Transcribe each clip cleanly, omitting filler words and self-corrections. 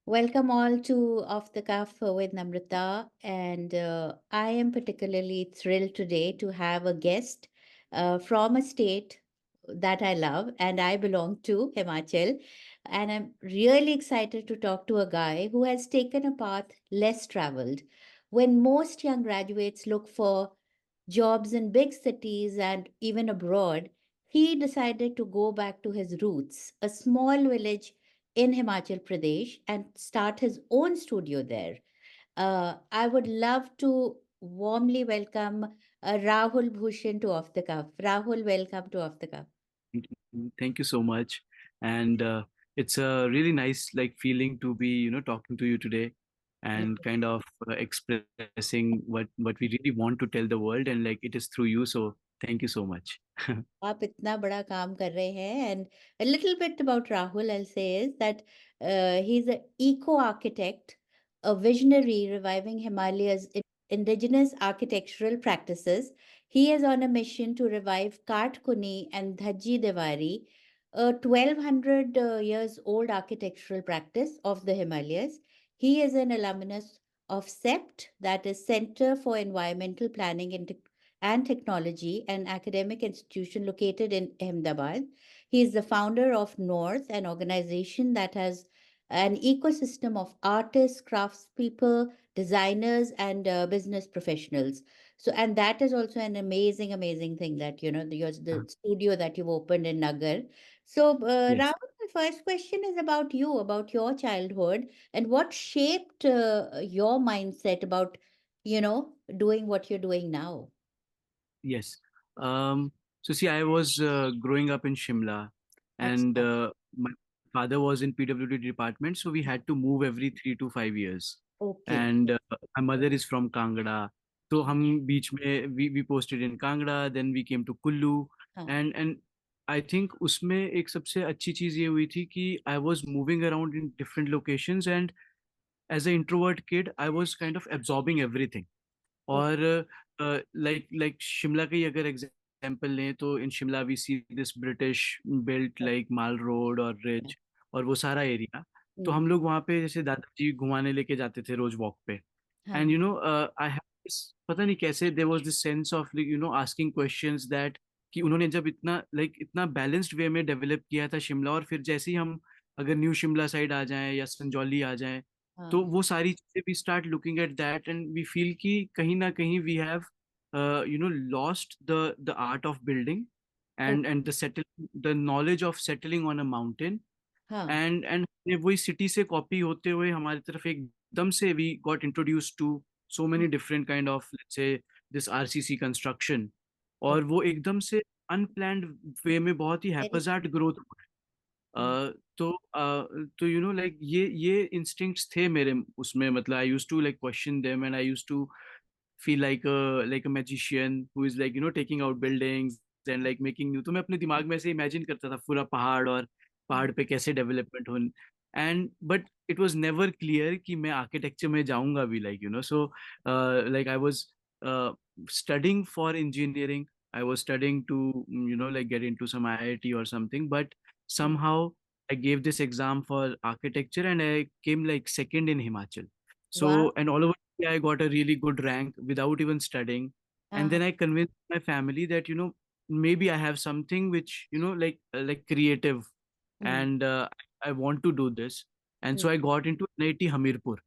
Welcome all to Off the Cuff with Namrata. And I am particularly thrilled today to have a guest from a state that I love and I belong to, Himachal. And I'm really excited to talk to a guy who has taken a path less traveled. When most young graduates look for jobs in big cities and even abroad, he decided to go back to his roots, a small village in Himachal Pradesh, and start his own studio there. I would love to warmly welcome Rahul Bhushan to Off the Cuff. Rahul, welcome to Off the Cuff. Thank you so much. And it's a really nice like feeling to be, talking to you today and kind of expressing what we really want to tell the world and like it is through you. So thank you so much. आप इतना बड़ा काम कर रहे हैं and a little bit about Rahul I'll say is that he's an eco architect, a visionary reviving Himalayas indigenous architectural practices. He is on a mission to revive Kathkuni and Dhaji Devari, a 1200 years old architectural practice of the Himalayas. He is an alumnus of CEPT, that is Center for Environmental Planning and Technology, an academic institution located in Ahmedabad. He is the founder of North, an organization that has an ecosystem of artists, craftspeople, designers, and business professionals. So, and that is also an amazing, amazing thing that, the studio that you've opened in Nagar. So, Yes. Rahul, the first question is about you, about your childhood, and what shaped your mindset about, doing what you're doing now. Yes. Um, so see, I was growing up in Shimla, and Acha. my father was in PWD department, so we had to move every 3 to 5 years. Okay. And my mother is from Kangra, so हम बीच में we posted in Kangra, then we came to Kullu, हाँ. and I think उसमें एक सबसे अच्छी चीज ये हुई थी कि I was moving around in different locations, and as an introvert kid, I was kind of absorbing everything. Okay. और like शिमला का ही अगर एग्जांपल लें तो in Shimla we see this British built like Mall Road और Okay. रिज और वो सारा area. तो हम्म. हम लोग वहाँ पे जैसे दादाजी घुमाने लेके जाते थे रोज वॉक पे. एंड हाँ. आई हैव दिस, पता नहीं कैसे there was this sense of asking questions that कि उन्होंने जब इतना इतना बैलेंस्ड वे में डेवलप किया था शिमला, और फिर जैसे ही हम अगर न्यू शिमला साइड आ जाएं या संजौली आ जाएं तो हाँ. वो सारी चीजें we start looking at that and we feel कि कहीं ना कहीं we have lost the art of building Okay. And the knowledge of settling on a mountain. हाँ. एंड वही सिटी से कॉपी होते हुए हमारी तरफ एकदम से we got introduce to so many different kind of let's say this RCC construction. और Okay. वो एकदम से अनप्लैन्ड वे में बहुत ही Very हैप्पीजार्ट ग्रोथ. हम्म. तो लाइक ये इंस्टिंक्ट्स थे मेरे उसमें. मतलब I used to like question them and I used to feel like a magician who is like taking out buildings and like making new. तो मैं अपने दिमाग में ऐसे इमेजिन करता था पूरा पहाड़, और पहाड़ पे कैसे डेवलपमेंट हो. And but it was never clear कि मैं आर्किटेक्चर में जाऊंगा भी. So like I was studying for engineering. I was studying to like get into some IIT or something, but hmm. somehow I gave this exam for architecture and I came like second in Himachal. Wow. So, and all over India, I got a really good rank without even studying. And हाँ. then I convinced my family that, maybe I have something which, like creative, hmm. and I want to do this. And hmm. so I got into NIT Hamirpur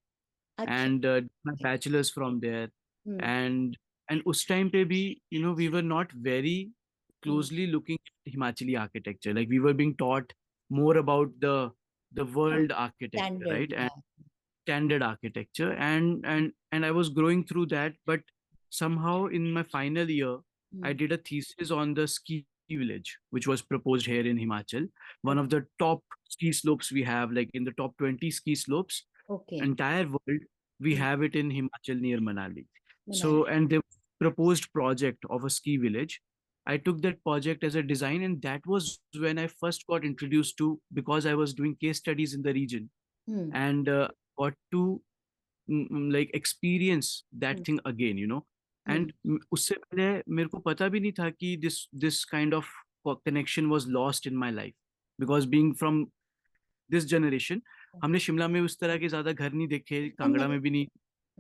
अच्छा. and did my bachelor's from there. Hmm. And उस time पे भी we were not very hmm. closely looking at Himachali architecture. Like we were being taught more about the world architecture, Standard. right? And हाँ. standard architecture. And I was growing through that, but somehow in my final year, I hmm. did a thesis on the ski village, which was proposed here in Himachal, one of Okay. the top ski slopes we have, like in the top 20 ski slopes Okay. entire world. We hmm. have it in Himachal near Manali. Manali. So, and the proposed project of a ski village. I took that project as a design, and that was when I first got introduced to, because I was doing case studies in the region, hmm. and got to like experience that hmm. thing again. Hmm. And उससे पहले मेरे को पता भी नहीं था कि this kind of connection was lost in my life, because being from this generation, हमने शिमला में उस तरह के ज्यादा घर नहीं देखे, कांगड़ा नहीं, में भी नहीं।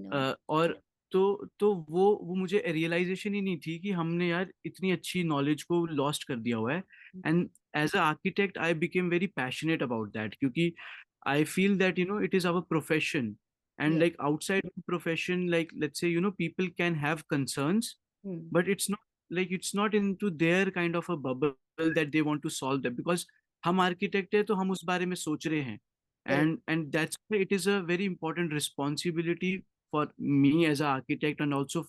नो, और तो वो मुझे रियलाइजेशन ही नहीं थी कि हमने यार इतनी अच्छी नॉलेज को लॉस्ट कर दिया हुआ है। And as a architect I became very passionate about that, क्योंकि I feel that it is our profession. And yeah, like outside profession, like let's say people can have concerns, mm, but it's not into their kind of a bubble that they want to solve that, because हम architect है तो हम उस बारे में सोच रहे हैं। correct, and that's why it is a very important responsibility for me as an architect, and also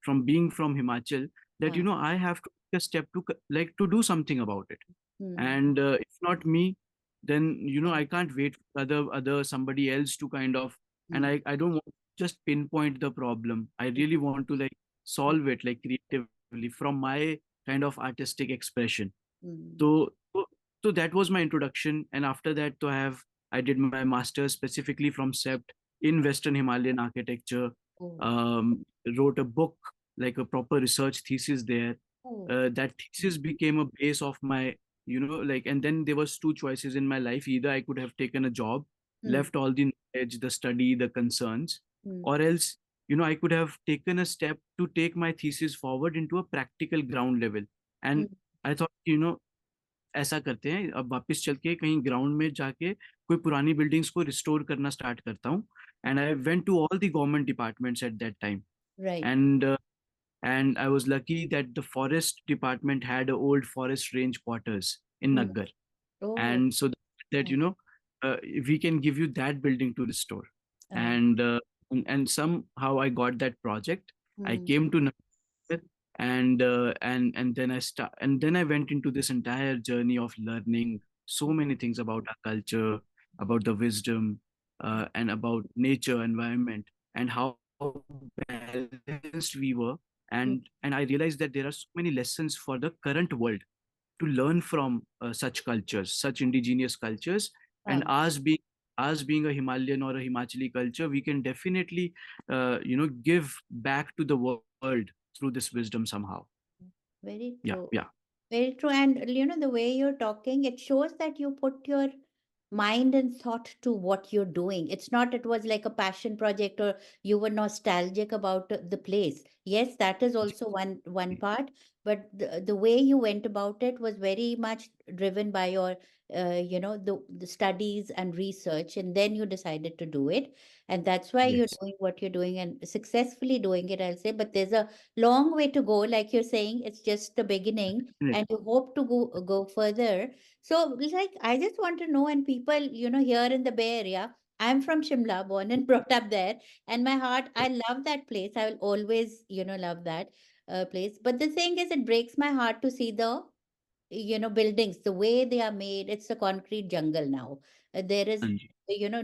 from being from Himachal, that हाँ, I have to take a step to like to do something about it. mm, And if not me, then correct, I can't wait for other somebody else to kind of, and mm, I don't want to just pinpoint the problem. I mm, really want to like mm, solve it like creatively from my kind of artistic expression. mm, So so, so that was my introduction, and after that I did my master's specifically from CEPT in Western Himalayan architecture. oh, um, Wrote a book, like a proper research thesis there. oh, That thesis became a base of my, like, and then there was two choices in my life. Either I could have taken a job, mm, left all the knowledge, the study, the concerns, mm, or else, I could have taken a step to take my thesis forward into a practical ground level. mm, And I thought, ऐसा करते हैं, अब वापस चल के कहीं ground में जाके कोई पुरानी बिल्डिंग्स को रिस्टोर करना स्टार्ट करता हूँ. And I went to all the government departments at that time. right, And I was lucky that the forest department had a old forest range quarters in mm, Naggar, oh, and so that mm, we can give you that building to restore. uh, And somehow I got that project. I mm, came to Naggar, and then I went into this entire journey of learning so mm, many things about our culture, about the wisdom, and about nature, environment, and how balanced we were. mm, And I realized that there are so many lessons for the current world to learn from such cultures, such indigenous cultures. And uh, as being a Himalayan or a Himachali culture, we can definitely give back to the world through this wisdom somehow. very Yeah, true. yeah. Very true. And the way you're talking, it shows that you put your mind and thought to what you're doing. It's not, it was like a passion project or you were nostalgic about the place. Yes, that is Ji, also one ji. part, but the way you went about it was very much driven by your the studies and research, and then you decided to do it. And that's why you're Yes, doing what you're doing and successfully doing it, I'll say. But there's a long way to go, like you're saying, it's just the beginning and definitely. you hope to go further. So, like, I just want to know, and people, here in the Bay Area, I'm from Shimla, born and brought up there, and my heart, I love that place. I will always, love that place. But the thing is, it breaks my heart to see the, buildings, the way they are made. It's a concrete jungle now. There is, हाँ जी.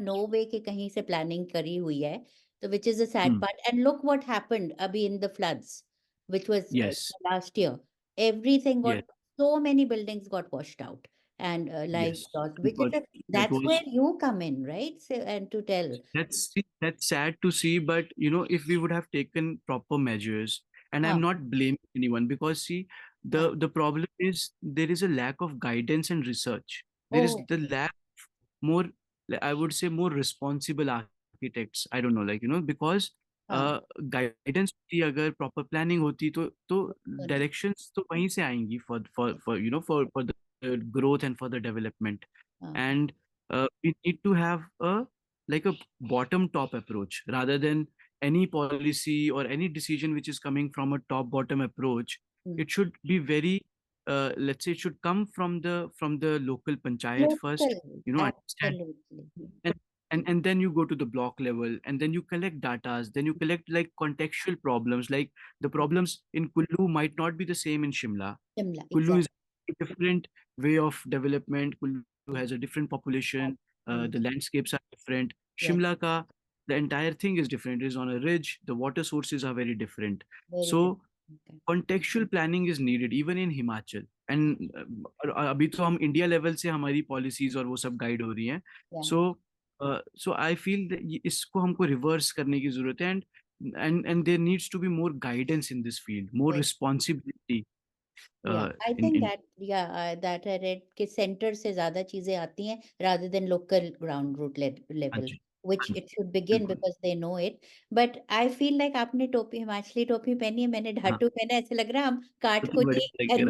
no way कि कहीं से planning करी हुई है. So, which is a sad Hmm. part. And look what happened, abhi in the floods, which was Yes, last year. Everything yes, got, so many buildings got washed out and lives yes. lost, which is Because that that's where was you come in, right? So, and to tell. that's sad to see, but if we would have taken proper measures, and Huh, I'm not blaming anyone, because see, huh. the problem is there is a lack of guidance and research. There is Oh, the lack more, I would say, more responsible architects. I don't know, like, because huh. guidance की अगर proper planning होती तो Correct. directions तो वहीं से आएंगी for the growth and for the development. Huh, And we need to have a like a bottom top approach rather than any policy or any decision which is coming from a top bottom approach. hmm. It should be very, let's say, it should come from the local panchayat first, Local, understand, absolutely. and, and then you go to the block level, and then you collect datas, then you collect like contextual problems, like the problems in Kullu might not be the same in Shimla. Shimla, Kullu exactly. is a different way of development. Kullu has a different population. Hmm. The landscapes are different. Yes, Shimla ka, the entire thing is different. It is on a ridge. The water sources are very different. very different. So contextual planning is needed even in Himachal. And अभी तो हम India level से हमारी policies और वो सब guide हो रही हैं. Yeah. So so I feel इसको हमको रिवर्स करने की जरूरत है. And there needs to be more guidance in this field, more Very, responsibility I in think that I read कि सेंटर से ज्यादा चीजें आती हैं rather than local ground root हाँ level, जी, which हाँ जी, it should begin बिल्कुल। because they know it. But I feel like आपने टोपी, हिमाचली टोपी पहनी है, मैंने हाँ, ढाटू पहना है, ऐसे लग रहा है हम बिल्कुल काटकुनी बढ़िया लग घर रहा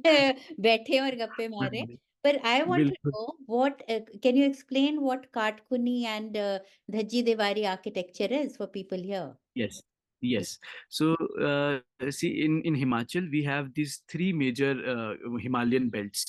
में बैठे हैं और गप्पे है। मारे. But I want to बिल्कुल। know what can you explain what Katkuni and Dhajji Diwari architecture is for people here? Yes, yes. So, see, in Himachal, we have these three major Himalayan belts.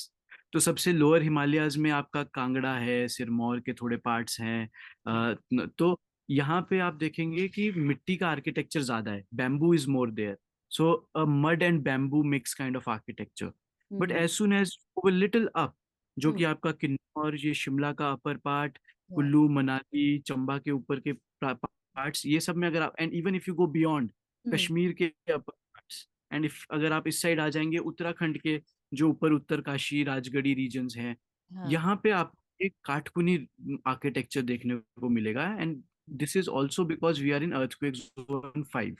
तो सबसे lower Himalayas में आपका कांगड़ा है, सिरमौर के थोड़े parts हैं। तो यहाँ पे आप देखेंगे कि मिट्टी का आर्किटेक्चर ज्यादा है, bamboo is more there, so a mud and bamboo mix kind of architecture. But Mm-hmm. As soon as little up, जो Mm. कि आपका किन्नौर, ये शिमला का upper part, Yeah. Kullu, Manali, Chamba के ऊपर के पार्ट्स, ये सब में अगर आप, and even if you go beyond Mm. Kashmir के अपर पार्ट्स, एंड इफ अगर आप इस साइड आ जाएंगे उत्तराखंड के जो ऊपर उत्तरकाशी, राजगढ़ी रीजन्स हैं, हाँ. यहाँ पे आप एक काटकुनी आर्किटेक्चर देखने को मिलेगा। And this is also because we are in earthquake zone 5।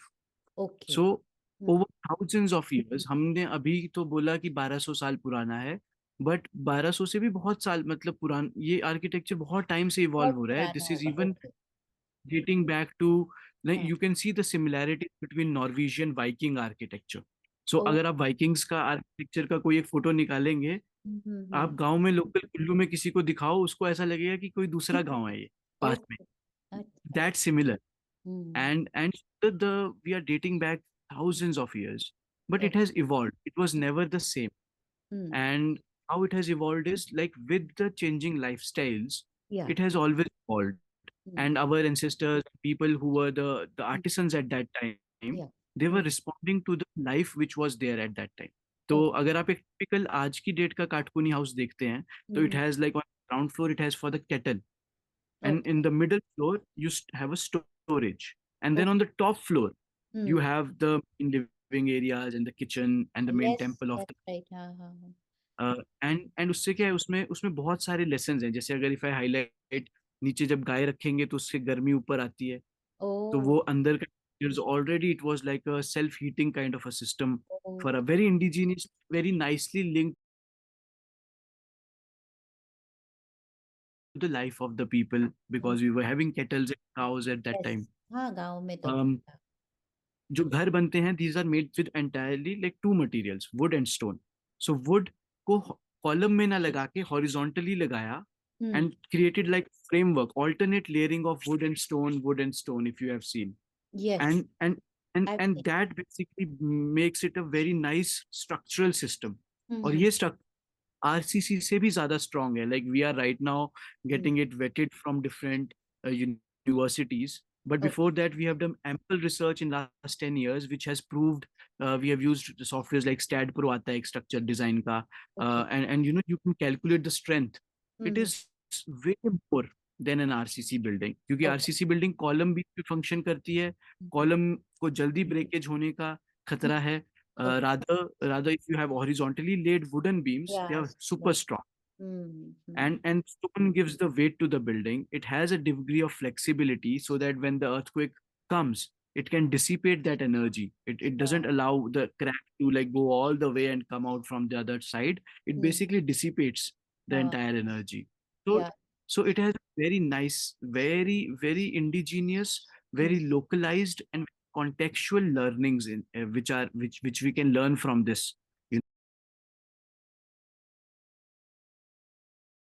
Okay. So Mm. Over thousands of years, हमने अभी तो बोला कि 1200 साल पुराना है, बट 1200 से भी बहुत साल, मतलब पुरान, ये आर्किटेक्चर बहुत टाइम से इवॉल्व बहुत हो रहा है। पुराना दिस इज होगा. Even okay. dating back to, like, हाँ. you can see the similarities between Norwegian Viking architecture. So ओ. अगर आप वाइकिंग्स का आर्किटेक्चर का कोई एक फोटो निकालेंगे, आप हम्म. गांव में लोकल कुल्लू में किसी को दिखाओ, उसको ऐसा लगेगा कि कोई दूसरा गांव है ये पास में। ओके. अच्छा. That similar, hmm. and the we are dating back thousands of years, but it okay. has evolved. It was never the same. Hmm. And how it has evolved is like with the changing lifestyles, या. it has always evolved. Hmm. And our ancestors, people who were the artisans at that time, या. they were hmm. responding to the life which was there at that time. तो okay. अगर आप एक typical आज की date का काटकुनी house देखते हैं, तो it hmm. Has like on ground floor it has for the kettle, and in okay. the middle floor you have a storage, and then on okay. the top floor you hmm. have the main living areas and the kitchen and the main yes, temple of that's right. हाँ, हाँ, हाँ. And उससे क्या है, उसमें उसमें बहुत सारे लेसन हैं। जैसे अगर इफ आई हाईलाइट, नीचे जब गाय रखेंगे तो उससे गर्मी ऊपर आती है, तो ओ. वो अंदर का already it was like a self heating kind of a system oh. For a very indigenous, very nicely linked to the life of the people, because we were having kettles and cows at that yes. time. हाँ, गाँव में तो um, था. जो घर बनते हैं, these are made with entirely like two materials, wood and stone. So wood को कॉलम में ना लगा के हॉरिजॉन्टली लगाया, hmm. and created like framework, alternate layering of wood and stone, if you have seen. Yes. And that basically makes it a very nice structural system. और हम्म. ये structure RCC से भी ज्यादा स्ट्रांग है। Like we are right now hmm. Getting it vetted from different universities, but okay. before that we have done ample research in last 10 years which has proved, we have used softwares like STAAD Pro आता है एक structure design का, okay. and you know you can calculate the strength. It hmm. is way more than an RCC building, क्योंकि okay. RCC building column भी function करती है, column को जल्दी ब्रेकेज होने का खतरा है। Okay. Rather if you have horizontally laid wooden beams, they are yes. super strong, hmm. and stone gives the weight to the building. It has a degree of flexibility so that when the earthquake comes, it can dissipate that energy. It doesn't allow the crack to like go all the way and come out from the other side. It hmm. basically dissipates the हाँ. entire energy. So या. so it has very nice, very indigenous, very localized and contextual learnings in which we can learn from this. You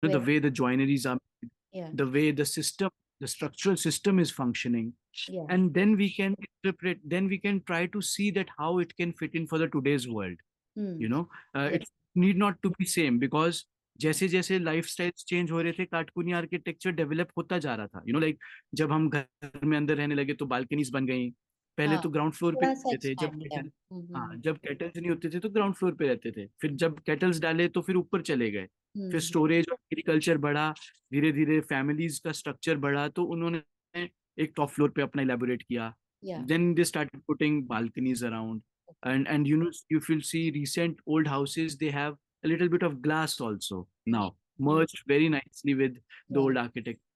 know, the very. way the joineries are, या. the way the system, the structural system is functioning, या. and then we can interpret, then we can try to see that how it can fit in for the today's world. You hmm. know, yes. it need not to be same, because जैसे जैसे life styles change हो रहे थे, काटकुनी architecture develop होता जा रहा था। You know like जब हम घर में अंदर रहने लगे तो बालकनीज बन गई। पहले हाँ, तो ग्राउंड फ्लोर पे थोड़ा सा रहते थे, जब एक्सपैंड किया. केटल, हाँ जब केटल्स नहीं होते थे तो ग्राउंड फ्लोर पे रहते थे, फिर जब केटल्स डाले तो फिर ऊपर चले गए, फिर हम्म. स्टोरेज और एग्रीकल्चर बढ़ा, धीरे धीरे फैमिलीज का स्ट्रक्चर बढ़ा, तो उन्होंने एक टॉप फ्लोर पे अपना इलेबोरेट किया। Yeah. Then they started putting balconies around, and you know, if you'll see recent old houses, they have a little bit of glass also now, hmm. merged very nicely with the या. old architecture.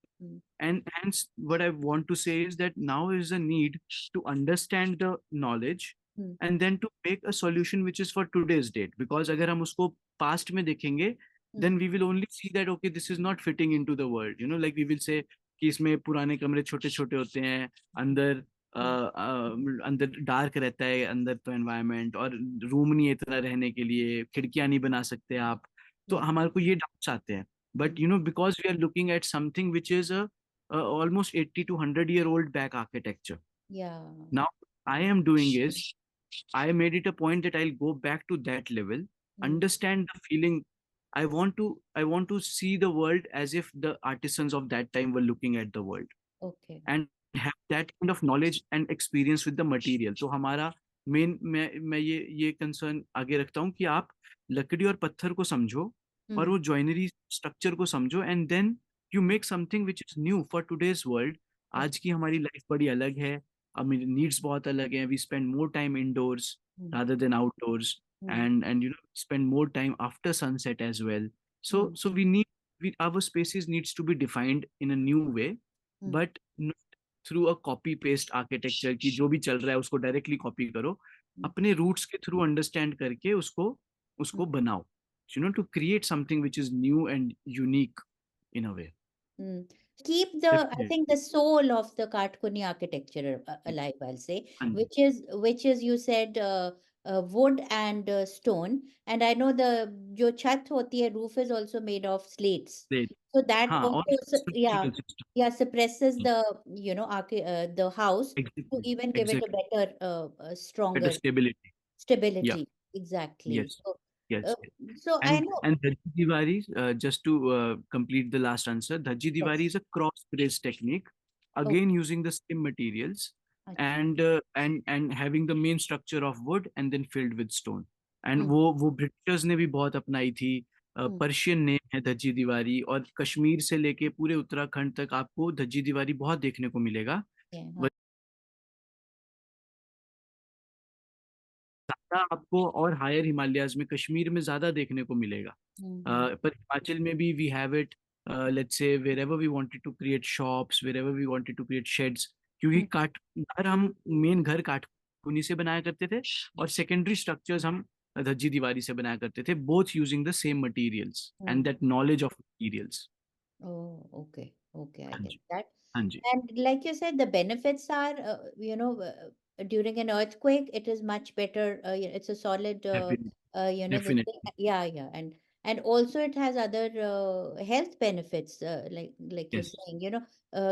And hence what I want to say is that now is a need to understand the knowledge, Hmm. and then to make a solution which is for today's date. Because अगर हम उसको past में देखेंगे, Hmm. then we will only see that okay, this is not fitting into the world. You know, like we will say कि इसमें पुराने कमरे छोटे छोटे होते हैं, अंदर Hmm. अंदर डार्क रहता है अंदर तो एनवायरनमेंट, और रूम नहीं है इतना रहने के लिए, खिड़कियां नहीं बना सकते आप, तो Yeah. हमारे को ये डाउट्स आते हैं. Hmm. But you know because we are looking at something which is almost 80 to 100 year old back architecture. Yeah. Now I am doing is I made it a point that I'll go back to that level, Hmm. understand the feeling. I want to see the world as if the artisans of that time were looking at the world, Okay. and have that kind of knowledge and experience with the material. तो हमारा main मैं ये concern आगे रखता हूँ कि आप लकड़ी और पत्थर को समझो और Hmm. वो जॉइनरी स्ट्रक्चर को समझो, and then you make something which is new for today's world. Okay. आज की हमारी लाइफ बड़ी अलग है, हमारी नीड्स बहुत अलग हैं. We spend more time indoors Hmm. rather than outdoors, Hmm. and you know spend more time after sunset as well. So Hmm. so our spaces needs to be defined in a new way, Hmm. but through a copy paste architecture की जो भी चल रहा है उसको directly copy करो, Hmm. अपने roots के थ्रू अंडरस्टैंड करके उसको Hmm. उसको बनाओ, you know, to create something which is new and unique in a way. Mm. Keep the, I think, definitely. the soul of the Kathkoni architecture alive, I'll say, हाँ जी. which is you said wood and stone, and I know the जो छत होती है roof is also made of slates, great. so that हाँ, और also yeah, structural system. yeah, suppresses the the house to exactly. even give it a exactly. better better stronger stability. या. stability. Exactly. Yes. So Yes. uh, so I know. And Dhaji Diwari, just to complete the last answer, Dhaji Diwari Yes. is a cross brace technique, Oh, again using the same materials, अच्छा. and having the main structure of wood and then filled with stone. And Hmm. वो Britishers ने भी बहुत अपनाई थी. Hmm. Persian name है धज्जी दीवारी, और कश्मीर से लेके पूरे उत्तराखंड तक आपको धज्जी दीवारी बहुत देखने को मिलेगा. Yeah. ज्यादा आपको और हायर हिमालयाज में कश्मीर में ज्यादा देखने को मिलेगा. Hmm. पर हिमाचल में भी we have it, let's say wherever we wanted to create shops, wherever we wanted to create sheds, क्योंकि Hmm. काट घर हम मेन घर काटकुनी से बनाया करते थे, और सेकेंडरी स्ट्रक्चर्स हम धज्जी दीवारी से बनाया करते थे, both using the same materials Hmm. And that knowledge of materials. Oh, okay. Okay, I हाँ get जी. that. हाँ जी. And like you said, the benefits are, during an earthquake, it is much better. It's a solid, this thing. Definitely. Yeah, yeah, and also it has other health benefits, like you're yes. saying.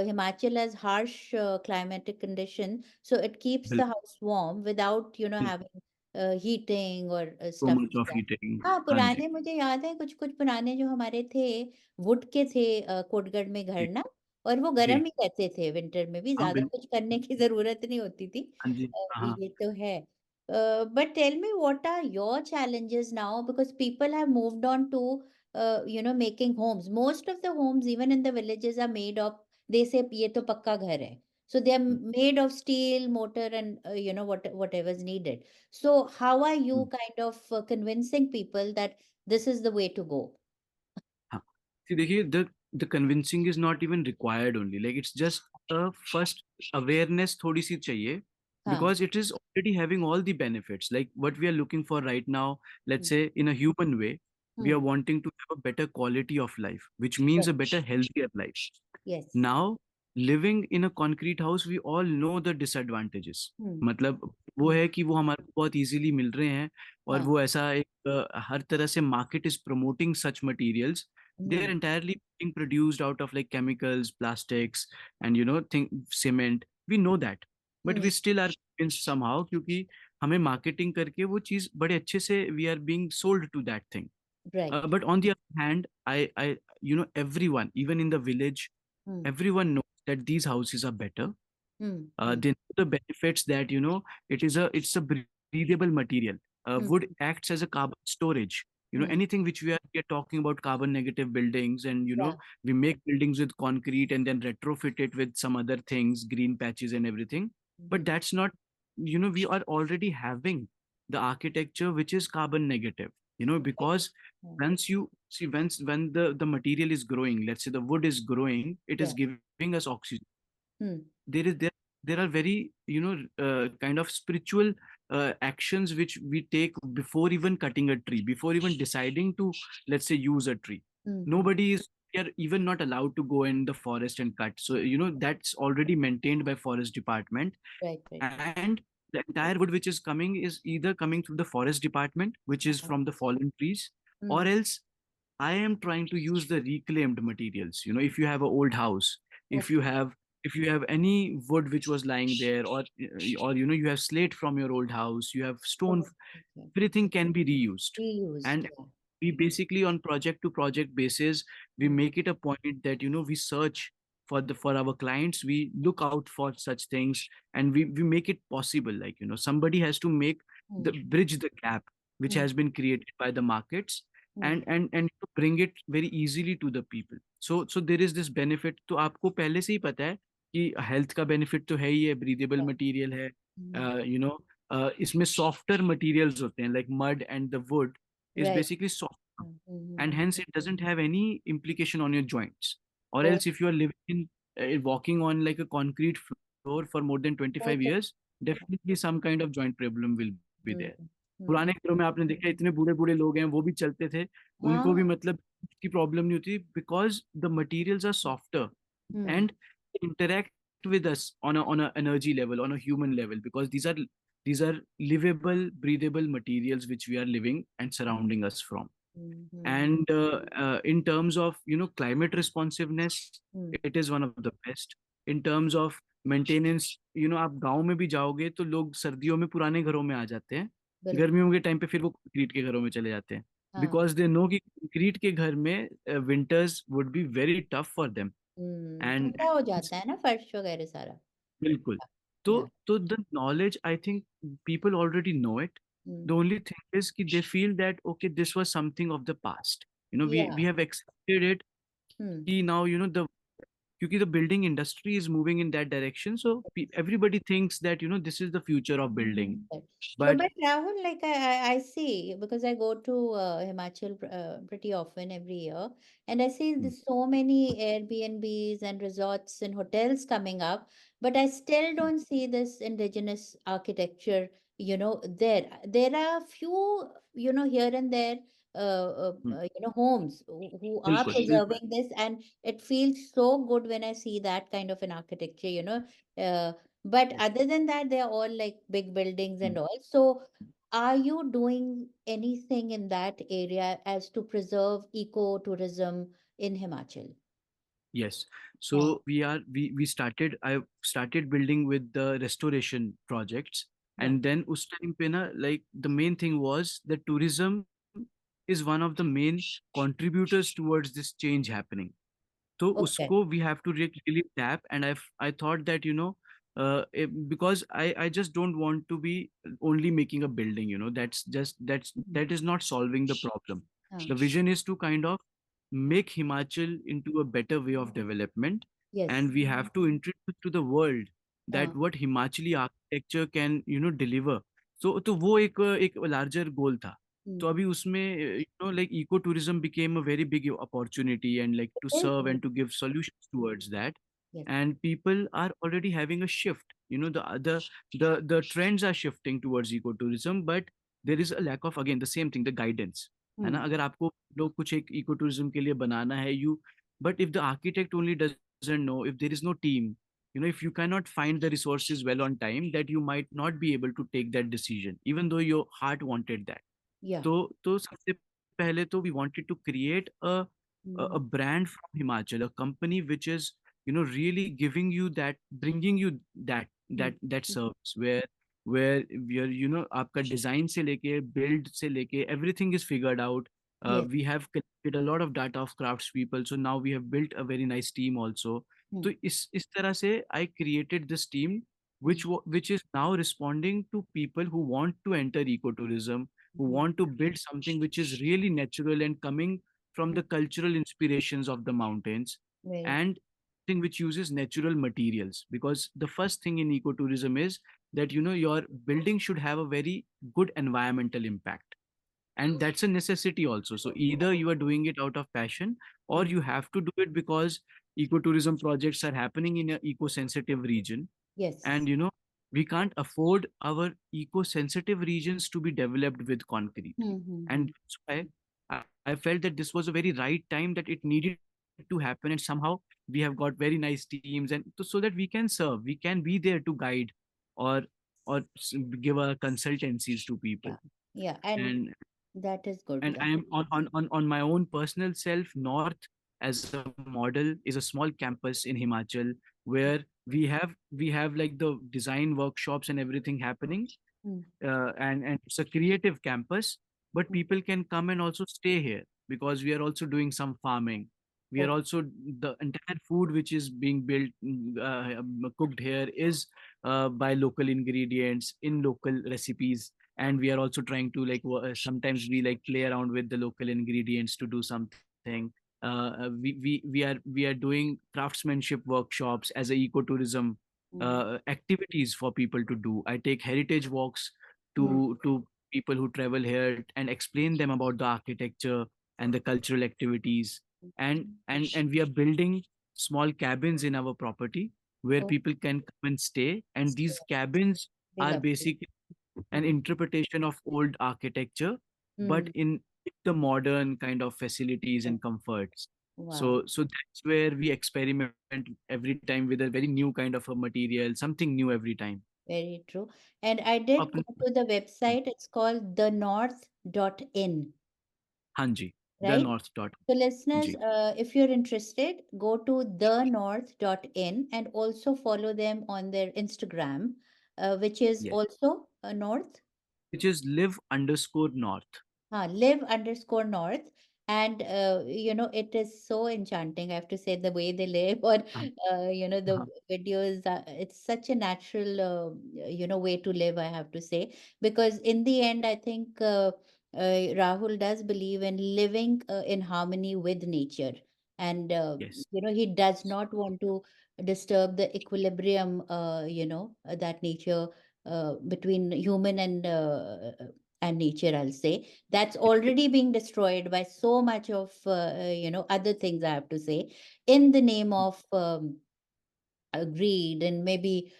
Himachal has harsh climatic condition, so it keeps the बिल्कुल. house warm without, बिल्कुल. having heating or so stuff much like of that. Heating. हाँ, हाँ जी. पुराने मुझे याद है कुछ कुछ पुराने जो हमारे थे वुड के थे, कोटगढ़ में घर जी. ना, और वो जी. गर्म ही रहते थे विंटर में भी, हाँ ज़्यादा कुछ बिल्कुल. करने की ज़रूरत नहीं होती थी। हाँ जी. हाँ. ये तो है। But tell me what are your challenges now, because people have moved on to making homes. Most of the homes even in the villages are made of, they say ये तो पक्का घर है। So they are made of steel, mortar, and whatever is needed. So how are you हाँ. kind of convincing people that this is the way to go? हाँ. See, देखिए, the convincing is not even required only, like it's just a first awareness थोड़ी सी चाहिए, हाँ। because it is already having all the benefits like what we are looking for right now. Let's Hmm. say in a human way, we Hmm. are wanting to have a better quality of life, which means Yes. a better healthier life. Yes. Now, living in a concrete house, we all know the disadvantages. Hmm. मतलब वो Hmm. है कि वो हमारे को बहुत easily मिल रहे हैं, और हाँ। वो ऐसा एक हर तरह से market is promoting such materials. They Hmm. are entirely being produced out of like chemicals, plastics, and you know, cement. We know that, but Hmm. we still are convinced somehow क्योंकि हमें मार्केटिंग करके वो चीज बड़े अच्छे से we are being sold to that thing. Right. But on the other hand, you know, everyone, even in the village, Hmm. everyone knows that these houses are better. Hmm. Hmm. They know the benefits that you know it's a breathable material. Hmm. Wood acts as a carbon storage. You know, Hmm. anything which we are talking about carbon negative buildings, and you Yeah. know we make buildings with concrete and then retrofit it with some other things, green patches and everything. But Mhm. that's not, you know, we are already having the architecture which is carbon negative. You know, Right. because Yeah. once you see, when the material is growing, let's say the wood is growing, it is Yeah. giving us oxygen. Hmm. There are very, you know, kind of spiritual actions which we take before even cutting a tree, before even deciding to, let's say, use a tree. Mm-hmm. Nobody is, we are even not allowed to go in the forest and cut. So that's already maintained by forest department. Right, right. And the entire wood which is coming is either coming through the forest department, which is Uh-huh. from the fallen trees, or Mm. else I am trying to use the reclaimed materials. If you have an old house, if you Okay. have if you have any wood which was lying there, or you have slate from your old house, you have stone, Oh, okay. everything can be reused. Reused, And yeah. we basically, on project to project basis, we Mm. make it a point that we search for our clients, we look out for such things, and we make it possible. Like, somebody has to make the Mm. bridge the gap which Mm. has been created by the markets, Mm. and to bring it very easily to the people. So there is this benefit. तो आपको पहले से ही पता है कि health का benefit तो है ही है, ब्रीदेबल Yeah. मटेरियल है, Mm. इसमें सॉफ्टर मटेरियल्स होते हैं, like mud and the wood is Right. basically soft, Mm-hmm. and hence it doesn't have any implication on your joints. Or Oh, else if you are living in, walking on like a concrete floor for more than right, 25 right. years, definitely some kind of joint problem will be Mm. there. Mm. पुराने घरों में आपने देखा इतने बूढ़े बूढ़े लोग हैं, वो भी चलते थे, उनको भी हाँ. मतलब की प्रॉब्लम नहीं होती, because the materials are softer Mm. and interact with us on a energy level, on a human level, because these are livable, breathable materials which we are living and surrounding us from. Mm-hmm. And in terms of climate responsiveness, Mm. it is one of the best. In terms of maintenance, आप गांव में भी जाओगे तो लोग सर्दियों में पुराने घरों में आ जाते हैं, बिल्कुल. गर्मियों के टाइम पे फिर वो कंक्रीट के घरों में चले जाते हैं, हाँ. बिकॉज दे नो कि कंक्रीट के घर में winters would be very tough for them. And ठंडा हो जाता है ना फर्श वगैरह सारा. बिल्कुल. तो Yeah. तो the knowledge, I think people already know it. Mm. The only thing is कि they feel that okay, this was something of the past. We Yeah. Have accepted it. Mm. कि नाउ द क्योंकि the building industry is moving in that direction, so everybody thinks that this is the future of building. Right. So, But but Rahul, like I see, because I go to Himachal pretty often every year, and I see hmm, there's so many Airbnbs and resorts and hotels coming up, but I still hmm, don't see this indigenous architecture, there. There are few, here and there, hmm, homes who are बिल्कुल बिल्कुल. preserving this, and it feels so good when I see that kind of an architecture, but Yes. other than that, they're all like big buildings Hmm. and all. So, are you doing anything in that area as to preserve eco-tourism in Himachal? Yes. Yeah. So we started. I started building with the restoration projects, Yeah. and then us time pe na, like the main thing was that tourism is one of the main contributors towards this change happening. So Okay. usko we have to really tap, and I thought that because I just don't want to be only making a building. Mhm. That is not solving the problem. Huh. The vision is to kind of make Himachal into a better way of development, Yes. and we have to introduce to the world Uh, that what Himachali architecture can deliver. तो वो एक larger goal था. तो mm. अभी उसमें like eco tourism became a very big opportunity, and like to It serve is. and to give solutions towards that. Yes. And people are already having a shift. The trends are shifting towards eco tourism, but there is a lack of, again, the same thing, the guidance. है ना, Mm. अगर आपको लोग कुछ एक eco tourism के लिए बनाना है, you but if the architect only doesn't know, if there is no team, if you cannot find the resources well on time, that you might not be able to take that decision even though your heart wanted that. Yeah. तो सबसे पहले तो we wanted to create a Mm. brand from Himachal, a company which is really giving you that, bringing you that Mm. that service, where आपका design से लेके build से लेके everything is figured out. Yes. We have collected a lot of data of craftspeople, so now we have built a very nice team also. Mm. तो इस तरह से I created this team Mm. which is now responding to people who want to enter ecotourism, who Mm. want to build something which is really natural and coming from Mm. the cultural inspirations of the mountains, Right. and thing which uses natural materials, because the first thing in ecotourism is that your building should have a very good environmental impact, and that's a necessity also. So either you are doing it out of passion, or Mm. you have to do it because ecotourism projects are happening in an eco sensitive region, Yes. and we can't afford our eco-sensitive regions to be developed with concrete. Mm-hmm. And that's why I felt that this was a very right time, that it needed to happen. And somehow we have got very nice teams, and so that we can serve, we can be there to guide, or give our consultancies to people. Yeah. Yeah. And And that is good. I am on my own personal self, North as a model is a small campus in Himachal, where we have like the design workshops and everything happening, Mm, and it's a creative campus, but mm. people can come and also stay here, because we are also doing some farming. We are Okay. also, the entire food which is being built, cooked here is by local ingredients in local recipes. And we are also trying to like sometimes we like play around with the local ingredients to do something. We are doing craftsmanship workshops as a ecotourism Mm, activities for people to do. I take heritage walks mm, to people who travel here and explain them about the architecture and the cultural activities. And we are building small cabins in our property where oh, people can come and stay. And stay. these cabins Very are lovely. basically an interpretation of old architecture, but Mm. in the modern kind of facilities Oh, and comforts. wow. So that's where we experiment every time with a very new kind of a material, something new every time. Very true. And I did go Apna- to the website. It's called thenorth.in, Hanji, the right? North dot. So, listeners, Hanji. if you're interested, go to thenorth.in and also follow them on their Instagram, which is Yes. also North. Which is live_north. Live_north. And it is so enchanting, I have to say, the way they live, or Uh, the videos. It's such a natural way to live, I have to say, because in the end, I think Rahul does believe in living in harmony with nature. And yes. he does not want to disturb the equilibrium, that nature, between human and nature, I'll say, that's already being destroyed by so much of other things, I have to say, in the name of greed and maybe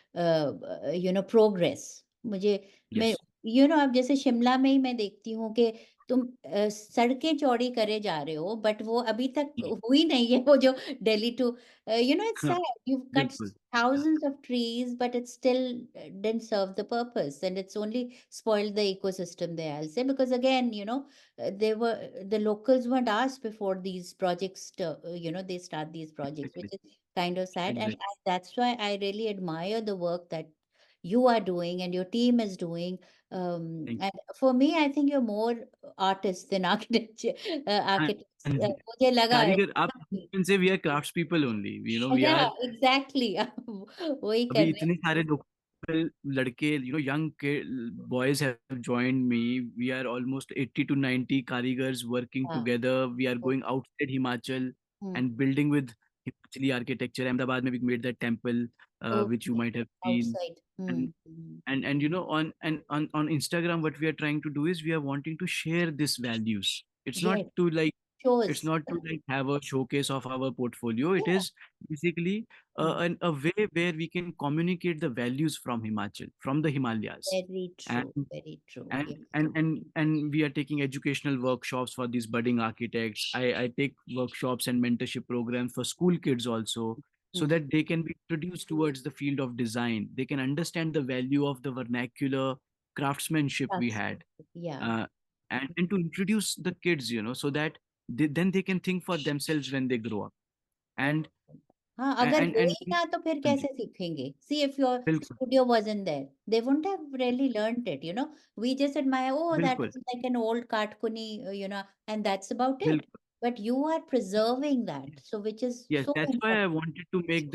progress. मुझे मैं Yes. अब जैसे शिमला में ही मैं देखती हूँ कि तुम सड़कें चौड़ी करे जा रहे हो, बट वो अभी तक Yes. हुई नहीं है, वो जो Delhi too it's sad, you've cut Bilkul. thousands of trees, but it still didn't serve the purpose, and it's only spoiled the ecosystem there, I'll say, because again, the locals weren't asked before these projects they start these projects, which Exactly. is kind of sad. And Exactly. that's why I really admire the work that you are doing and your team is doing. Thank And for me, I think you're more artist than architecture, you. architects. And मुझे लगा कारीगर, आप exactly. can say we are crafts people only. We Yeah, are exactly. वही कर अभी रहे इतने सारे लोकल लड़के, young boys have joined me. We are almost 80 to 90 karigars working हैं. together. We are हाँ. going outside Himachal Hmm. and building with Himachali architecture. Ahmedabad mein we made that temple, which you Okay. might have seen. Outside. And and on Instagram, what we are trying to do is we are wanting to share these values. It's not Yes, to like it's shows. not to like have a showcase of our portfolio. It Yeah. is basically Hmm. a way where we can communicate the values from Himachal, from the Himalayas. Very And true. Very true. and Yes. and we are taking educational workshops for these budding architects. I take workshops and mentorship programs for school kids also, so Hmm. that they can be introduced towards the field of design. They can understand the value of the vernacular craftsmanship we That's had, yeah. uh, and to introduce the kids, so that then they can think for themselves when they grow up. Correct. and हाँ, अगर and हुए and ही ना तो फिर Anji, कैसे सीखेंगे? See, if your बिल्कुल studio wasn't there, they wouldn't have really learned it, We just admire, oh, that बिल्कुल is like an old Katkuni, and that's about it. बिल्कुल But you are preserving that, so which is Yes, so that's why I important. wanted to make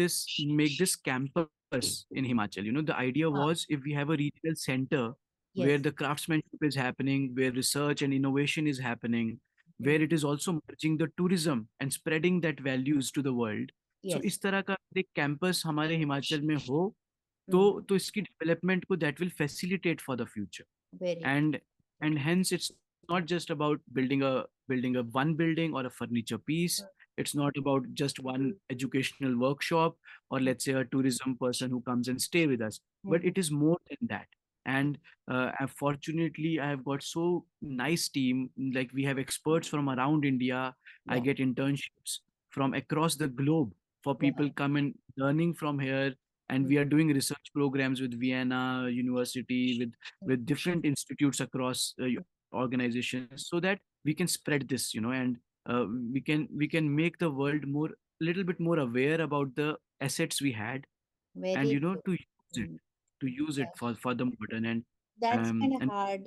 this campus in Himachal. The idea Ah, was, if we have a regional center where yes, the craftsmanship is happening, where research and innovation is happening, yes, where it is also merging the tourism and spreading that values to the world. So yes. इस तरह का एक campus हमारे हिमाचल में हो, तो Mm, तो इसकी development को that will facilitate for the future. very true. And hence it's not just about building a one building or a furniture piece. it's not about just one educational workshop, or let's say a tourism person who comes and stay with us, but Mhm. it is more than that. And fortunately, I have got so nice team. Like, we have experts from around India. I Yeah. get internships from across the globe for Wow. people come and learning from here. And Mm, we are doing research programs with Vienna University, mm, with different institutes across mm. organizations, so that we can spread this, and we can make the world more, little bit more aware about the assets we had, and Very true. to use it, Mm. for the modern. And That's kind of and hard.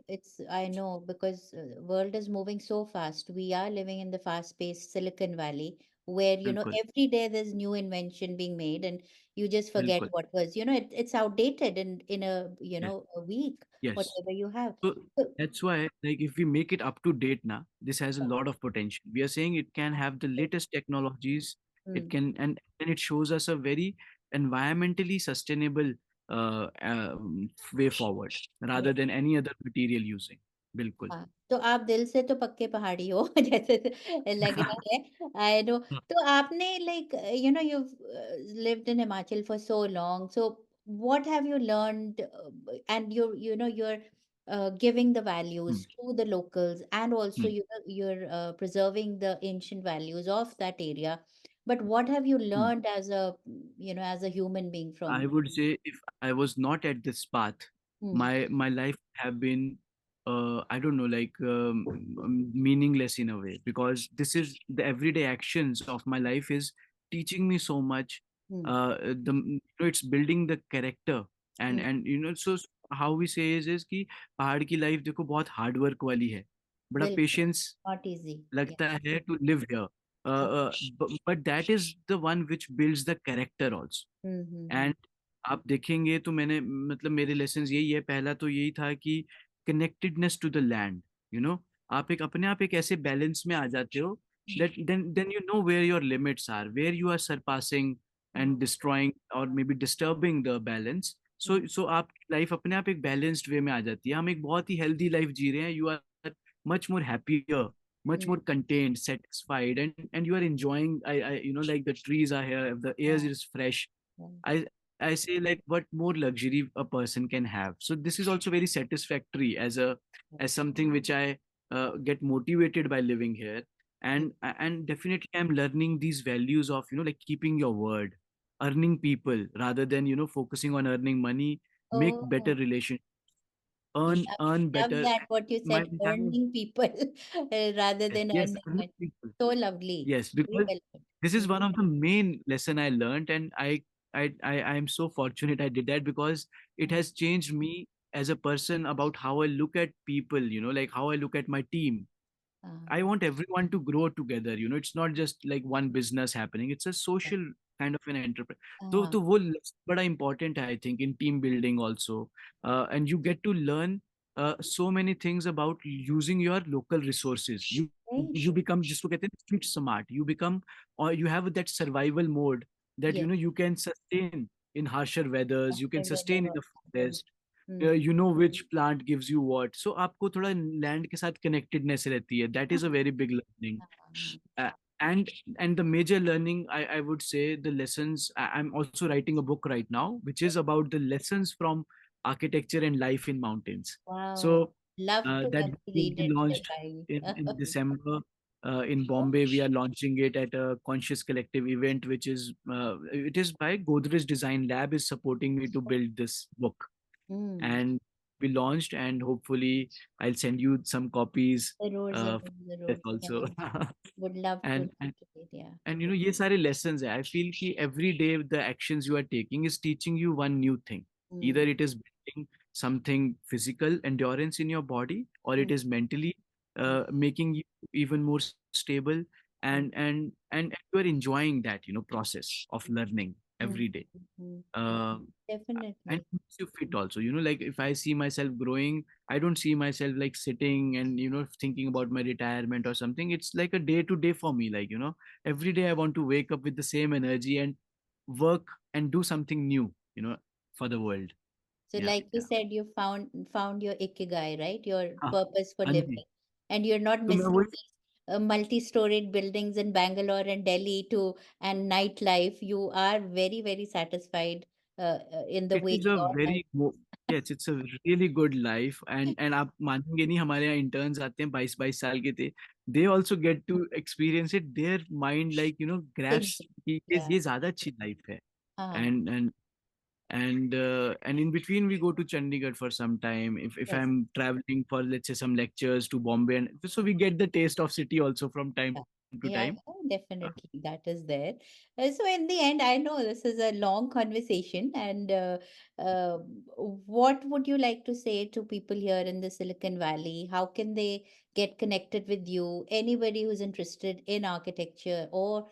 I know, because world is moving so fast. We are living in the fast-paced Silicon Valley, where, बिल्कुल, every day there's new invention being made, and you just forget बिल्कुल, what was, it's outdated in a, yes, a week, yes. whatever you have. So So, that's why, like, if we make it up to date now, this has a yeah, lot of potential. We are saying it can have the absolutely. latest technologies. It Mm, can, and it shows us a very environmentally sustainable way forward, yeah. rather than any other material using. बिल्कुल. हाँ, तो आप दिल से तो पक्के पहाड़ी हो जैसे लग रहा है। I know. तो आपने like you've lived in Himachal for so long, so what have you learned, and you're giving the values Hmm, to the locals, and also hmm, you're preserving the ancient values of that area, but what have you hmm. learned as a as a human being I from? would say, if I was not at this path, Hmm, my life have been, I don't know, like, meaningless in a way, because this is the everyday actions of my life is teaching me so much. hmm, It's building the character, and hmm, so how we say is कि पहाड़ की life देखो बहुत hard work वाली है, बड़ा बिल्कुल, patience not easy, yeah. लगता है to live here, but that is the one which builds the character also. Mm-hmm. And आप देखेंगे तो मैंने, मतलब मेरे लेसन्स यही है, पहला तो यही था कि कनेक्टेडनेस टू द लैंड, आप एक अपने आप एक ऐसे बैलेंस में आ जाते हो, that then you know where your limits are, where you are surpassing and destroying और maybe disturbing the balance. So आप लाइफ अपने आप एक बैलेंस्ड वे में आ जाती है, हम एक बहुत ही हेल्दी लाइफ जी रहे हैं, you are much more happier, much more contained, satisfied, and you are enjoying, I like the trees are here, the air Yeah. is fresh. Yeah. I I say, like, what more luxury a person can have. So this is also very satisfactory as something which I get motivated by living here, and definitely I'm learning these values of, like, keeping your word, earning people rather than, focusing on earning money, make better Oh, relation, love, earn love better. that what you My said, entire, earning people rather yes, than yes, earning earning money. people. So lovely. Yes, Very because well put. this is Mm, one of the main lesson I learned, and I am so fortunate I did that, because it mm, has changed me as a person about how I look at people, like how I look at my team. ah, I want everyone to grow together. It's not just like one business happening. It's a yeah, social kind of an enterprise. ah, तो वो बड़ा important है, I think, in team building also, and you get to learn so many things about using your local resources. very You true. become, जिसको कहते हैं street smart. You become, or you have that survival mode, that Yes, you can sustain in harsher weathers. You can after weather sustain in was the good. forest. Mm, You know which plant gives you what, so आपको थोड़ा land के साथ connectedness रहती है, that is a very big learning. ah, uh, and and the major learning, I would say, the lessons, I'm also writing a book right now which is about the lessons from architecture and life in mountains. wow. So Love to that love to will read be it, launched Sai. in December. In Bombay, we are launching it at a Conscious Collective event, which is it is by Godrej Design Lab is supporting me to build this book, Mm, and we launched, and hopefully I'll send you some copies जरूर for जरूर this जरूर, also. yeah. Would love to and read and it, yeah. and ये सारे lessons है, I feel कि every day the actions you are taking is teaching you one new thing. Either Mm, it is building something physical endurance in your body, or it mm, is mentally mm, making you even more stable, mm, and you are enjoying that, process of learning mm, every day. mm. Um, and Definitely. it makes you fit also, like, if I see myself growing, I don't see myself like sitting and, thinking about my retirement or something. It's like a day to day for me, like, every day I want to wake up with the same energy and work and do something new, for the world. So, Yeah, like you yeah. said, you found your ikigai, right? Your हाँ, purpose for हाँ जी। living, and you're not तो मैं missing वही, this. multi-storied buildings in Bangalore and Delhi to and nightlife, you are very, very satisfied in the It way is a your life. very yes, it's a really good life. And आप मानेंगे नहीं, हमारे यहाँ interns आते हैं 22-22 साल के थे. They also get to experience it. Their mind like grasps Thinking. कि Yeah. ये ज़्यादा अच्छी life है. Ah, And in between we go to Chandigarh for some time if yes. I'm traveling for, let's say, some lectures to Bombay, and so we get the taste of city also from time Yeah, to yeah, time. yeah, definitely. That is there. So, in the end, I know this is a long conversation, and uh, what would you like to say to people here in the Silicon Valley? How can they get connected with you? Anybody who's interested in architecture, or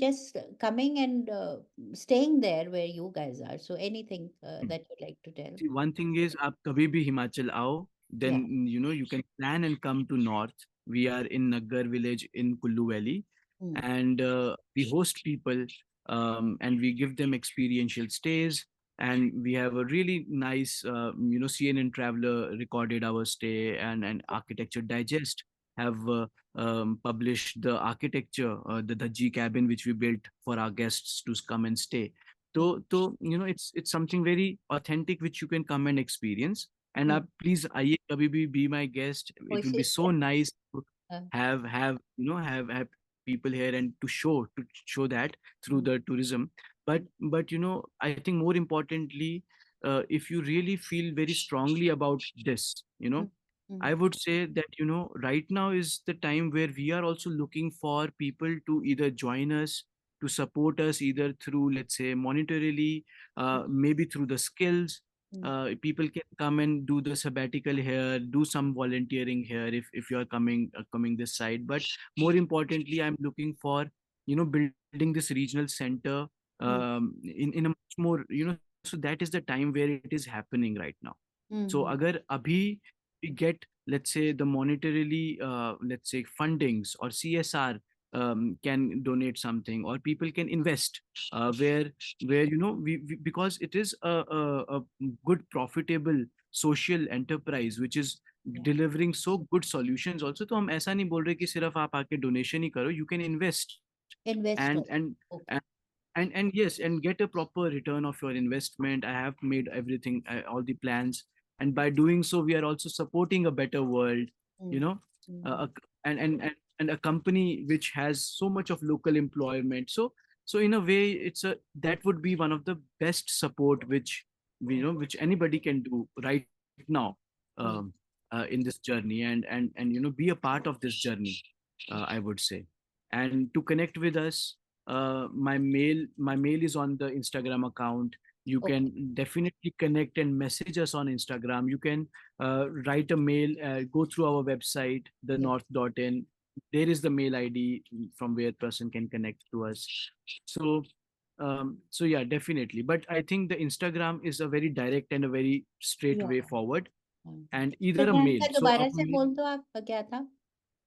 just coming and staying there where you guys are. So, anything that you'd like to tell? See, one thing is, आप कभी भी हिमाचल आओ, Yeah. then you can plan and come to north. We are in Naggar village in Kullu Valley, Mm, and we host people, and we give them experiential stays, and we have a really nice, CNN Traveler recorded our stay, and Architecture Digest have published the architecture, the Dhaji cabin which we built for our guests to come and stay. mm, तो it's something very authentic which you can come and experience. And mm. आप please आइए कभी भी, be my guest. It will be कोशिश so कर nice to uh, have people here and to show that through mm, the tourism. But I think more importantly, if you really feel very strongly about this, mm, mm, I would say that right now is the time where we are also looking for people to either join us, to support us either through, let's say, monetarily, mm, maybe through the skills. mm, People can come and do the sabbatical here, do some volunteering here if you are coming this side. But more importantly, I'm looking for building this regional center mm, in a much more so that is the time where it is happening right now. So mm, agar abhi we get, let's say, the monetarily, let's say, fundings or CSR, can donate something, or people can invest, where because it is a good profitable social enterprise which is yeah. delivering so good solutions also. तो हम ऐसा नहीं बोल रहे कि सिर्फ आप आके donation ही करो. You can invest, Investor. and and Okay. and yes, and get a proper return of your investment. I have made everything, all the plans, and by doing so we are also supporting a better world, you Mm, know mm, and a company which has so much of local employment. So in a way, that would be one of the best support which which anybody can do right now, mm, um, in this journey, and be a part of this journey, I would say. And to connect with us, my mail is on the Instagram account. You okay. can definitely connect and message us on Instagram. You can write a mail, go through our website, Yes. thenorth.in. There is the mail ID from where person can connect to us. So yeah, definitely. But I think the Instagram is a very direct and a very straight Yeah. way forward, Mm. and either a Instagram mail. का So दोबारा our से mail, बोल दो आप क्या था?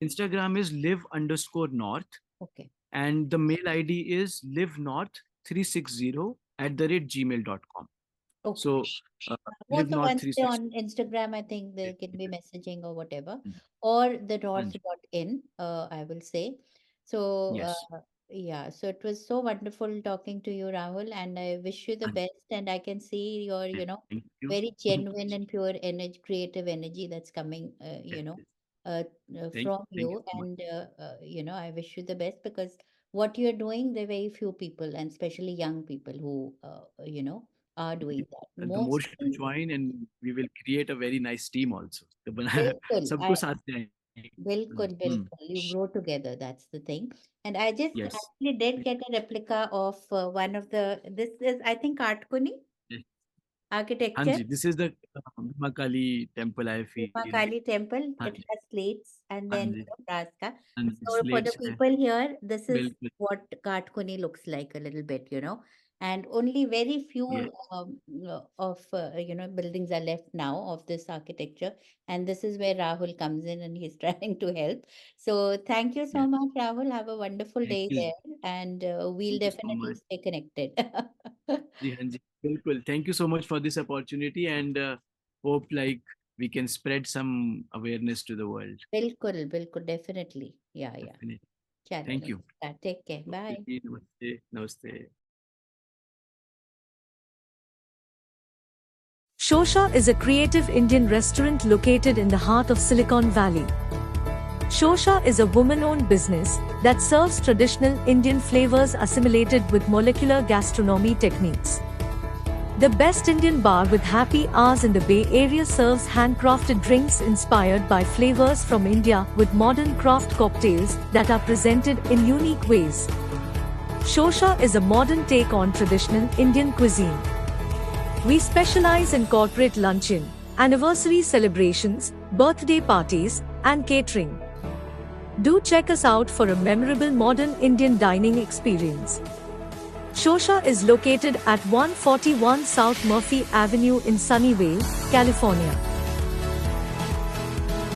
Instagram is live_north, Okay. and the mail ID is livenorth360 @gmail.com. Okay. So वो तो once they're livenorth360. on Instagram, I think they can be messaging or whatever, Mm. or the Anji. north.in, I will say. So, Yes. yeah, so it was so wonderful talking to you, Rahul, and I wish you the Anji. best. And I can see your, Thank you. very genuine and pure energy, creative energy that's coming, Yes, yes. from Thank you you. so much. And, I wish you the best because what you're doing, there are very few people, and especially young people who, are doing that. The more should Mostly, join, and we will create a very nice team also. तो बिल्कुल, सबको साथ में आएंगे. बिल्कुल, Hmm. बिल्कुल. You grow together. That's the thing. And I just Yes. actually did get a replica of one of the. This is, I think, Katkuni Yes. architecture. Anji, this is the Mahakali temple, I Bhima feel. Kali temple. It Anji. has slates and then Anji. brass ka. Anji. So for the Slates है. people here, this is बिल्कुल. what Katkuni looks like a little bit. And only very Yes. few of buildings are left now of this architecture. And this is where Rahul comes in and he's trying to help. So thank you so Yes. much, Rahul. Have a wonderful Thank day you. there, and we'll Thank you so definitely much. stay connected. जी हाँ जी बिल्कुल. Thank you so much for this opportunity, and hope like we can spread some awareness to the world. बिल्कुल बिल्कुल definitely या Definitely. चलो Thank you. Take care bye Okay, namaste. Namaste. Shosha is a creative Indian restaurant located in the heart of Silicon Valley. Shosha is a woman-owned business that serves traditional Indian flavors assimilated with molecular gastronomy techniques. The best Indian bar with happy hours in the Bay Area serves handcrafted drinks inspired by flavors from India with modern craft cocktails that are presented in unique ways. Shosha is a modern take on traditional Indian cuisine. We specialize in corporate luncheon, anniversary celebrations, birthday parties, and catering. Do check us out for a memorable modern Indian dining experience. Shosha is located at 141 South Murphy Avenue in Sunnyvale, California.